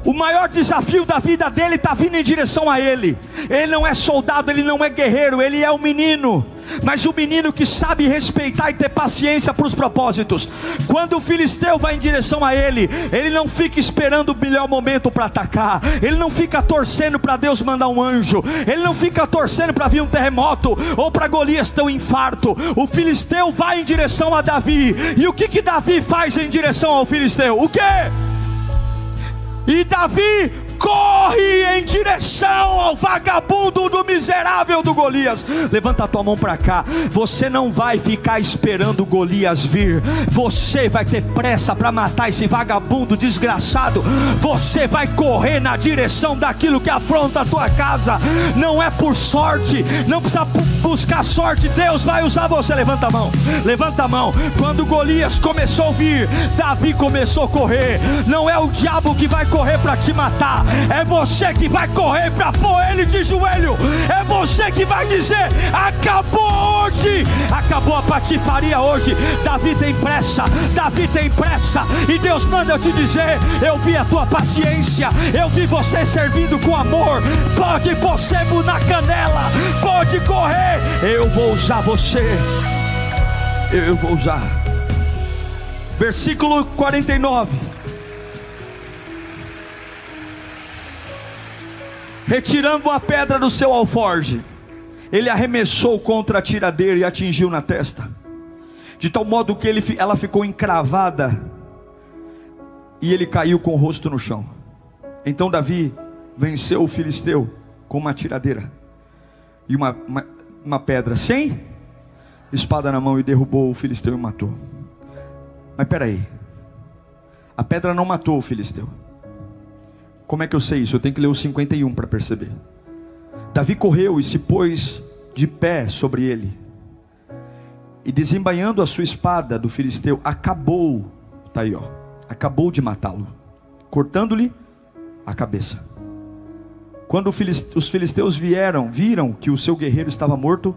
O maior desafio da vida dele está vindo em direção a ele. Ele não é soldado, ele não é guerreiro, ele é um menino. Mas o menino que sabe respeitar e ter paciência para os propósitos. Quando o filisteu vai em direção a ele, ele não fica esperando o melhor momento para atacar. Ele não fica torcendo para Deus mandar um anjo. Ele não fica torcendo para vir um terremoto ou para Golias ter um infarto. O filisteu vai em direção a Davi. E o que Davi faz em direção ao filisteu? O quê? E Davi corre em direção ao vagabundo do miserável do Golias. Levanta a tua mão para cá. Você não vai ficar esperando Golias vir. Você vai ter pressa para matar esse vagabundo desgraçado. Você vai correr na direção daquilo que afronta a tua casa. Não é por sorte, não precisa buscar sorte. Deus vai usar você. Levanta a mão, levanta a mão. Quando Golias começou a vir, Davi começou a correr. Não é o diabo que vai correr para te matar, é você que vai correr para pôr ele de joelho. É você que vai dizer: acabou hoje, acabou a patifaria hoje. Davi tem pressa, Davi tem pressa. E Deus manda eu te dizer: eu vi a tua paciência, eu vi você servindo com amor. Pode pôr sebo na canela, pode correr. Eu vou usar você, eu vou usar. Versículo 49. Retirando a pedra do seu alforje, ele arremessou contra a tiradeira e atingiu na testa, de tal modo que ela ficou encravada e ele caiu com o rosto no chão. Então Davi venceu o filisteu com uma tiradeira e uma pedra, sem espada na mão, e derrubou o filisteu e o matou. Mas peraí, a pedra não matou o filisteu. Como é que eu sei isso? Eu tenho que ler o 51 para perceber. Davi correu e se pôs de pé sobre ele, e desembainhando a sua espada do filisteu, acabou, está aí ó, acabou de matá-lo, cortando-lhe a cabeça. Quando os filisteus viram que o seu guerreiro estava morto,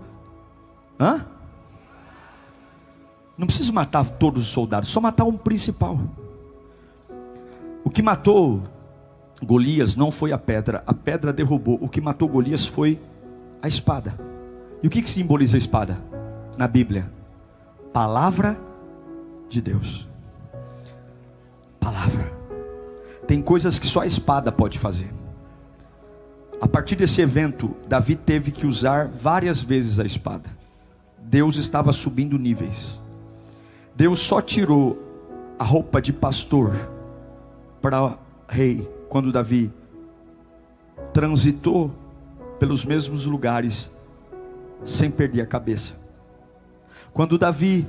não precisa matar todos os soldados, só matar um principal. O que matou Golias não foi a pedra derrubou. O que matou Golias foi a espada. E o que simboliza a espada na Bíblia? Palavra de Deus. Palavra. Tem coisas que só a espada pode fazer. A partir desse evento, Davi teve que usar várias vezes a espada. Deus estava subindo níveis. Deus só tirou a roupa de pastor para rei quando Davi transitou pelos mesmos lugares sem perder a cabeça. Quando Davi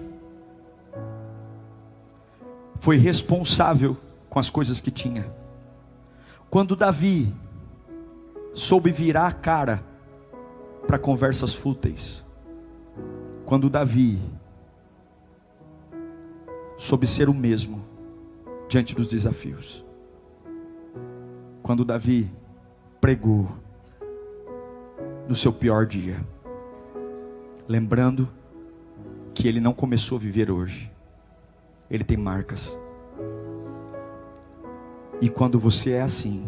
foi responsável com as coisas que tinha. Quando Davi soube virar a cara para conversas fúteis. Quando Davi soube ser o mesmo diante dos desafios. Quando Davi pregou no seu pior dia, lembrando que ele não começou a viver hoje, ele tem marcas. E quando você é assim,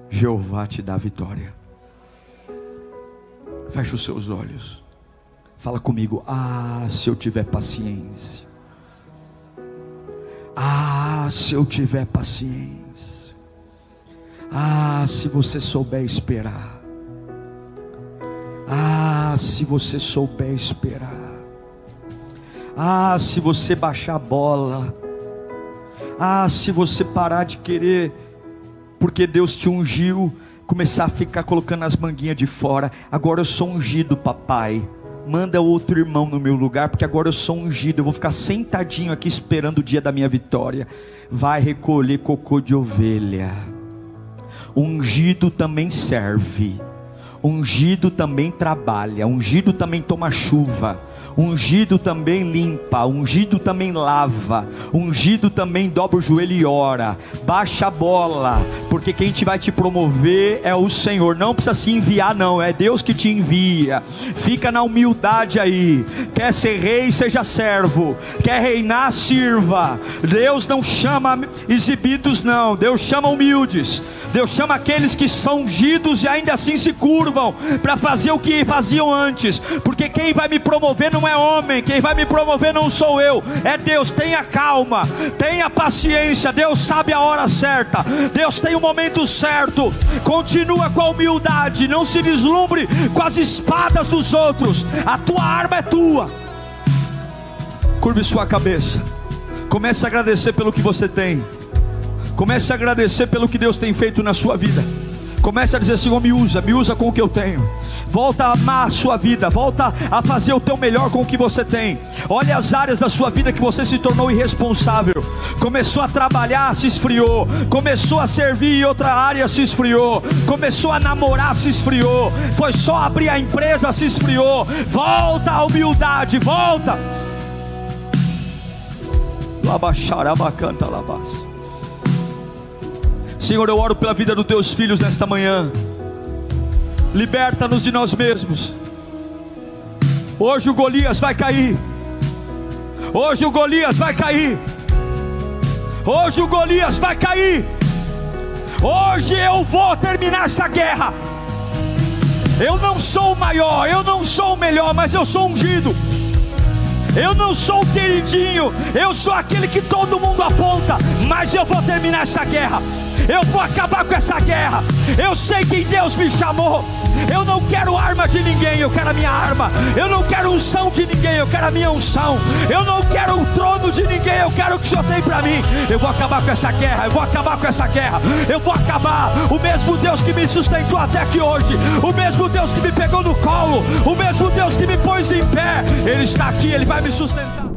Jeová te dá vitória. Feche os seus olhos, fala comigo. Se eu tiver paciência. Se eu tiver paciência. Se você souber esperar. Se você souber esperar. Se você baixar a bola. Se você parar de querer, porque Deus te ungiu, começar a ficar colocando as manguinhas de fora. Agora eu sou ungido, papai. Manda outro irmão no meu lugar, porque agora eu sou ungido. Eu vou ficar sentadinho aqui esperando o dia da minha vitória. Vai recolher cocô de ovelha. Ungido também serve. Ungido também trabalha. Ungido também toma chuva. Ungido também limpa, ungido também lava, ungido também dobra o joelho e ora. Baixa a bola, porque quem vai te promover é o Senhor. Não precisa se enviar não, é Deus que te envia. Fica na humildade aí. Quer ser rei, seja servo. Quer reinar, sirva. Deus não chama exibidos não, Deus chama humildes. Deus chama aqueles que são ungidos e ainda assim se curvam para fazer o que faziam antes. Porque quem vai me promover não é homem, quem vai me promover não sou eu, é Deus. Tenha calma, tenha paciência. Deus sabe a hora certa, Deus tem o momento certo. Continua com a humildade, não se deslumbre com as espadas dos outros. A tua arma é tua. Curve sua cabeça, comece a agradecer pelo que você tem. Comece a agradecer pelo que Deus tem feito na sua vida. Comece a dizer: Senhor, me usa com o que eu tenho. Volta a amar a sua vida, volta a fazer o teu melhor com o que você tem. Olha as áreas da sua vida que você se tornou irresponsável. Começou a trabalhar, se esfriou. Começou a servir em outra área, se esfriou. Começou a namorar, se esfriou. Foi só abrir a empresa, se esfriou. Volta à humildade, volta. Labaxarabacanta labas. Senhor, eu oro pela vida dos teus filhos nesta manhã. Liberta-nos de nós mesmos. Hoje o Golias vai cair. Hoje o Golias vai cair. Hoje o Golias vai cair. Hoje eu vou terminar essa guerra. Eu não sou o maior, eu não sou o melhor, mas eu sou ungido. Eu não sou o queridinho, eu sou aquele que todo mundo aponta. Mas eu vou terminar essa guerra. Eu vou acabar com essa guerra. Eu sei quem Deus me chamou. Eu não quero arma de ninguém, eu quero a minha arma. Eu não quero unção de ninguém, eu quero a minha unção. Eu não quero o trono de ninguém, eu quero o que o Senhor tem para mim. Eu vou acabar com essa guerra, eu vou acabar com essa guerra. Eu vou acabar. O mesmo Deus que me sustentou até aqui hoje, o mesmo Deus que me pegou no colo, o mesmo Deus que me pôs em pé, Ele está aqui, Ele vai me sustentar.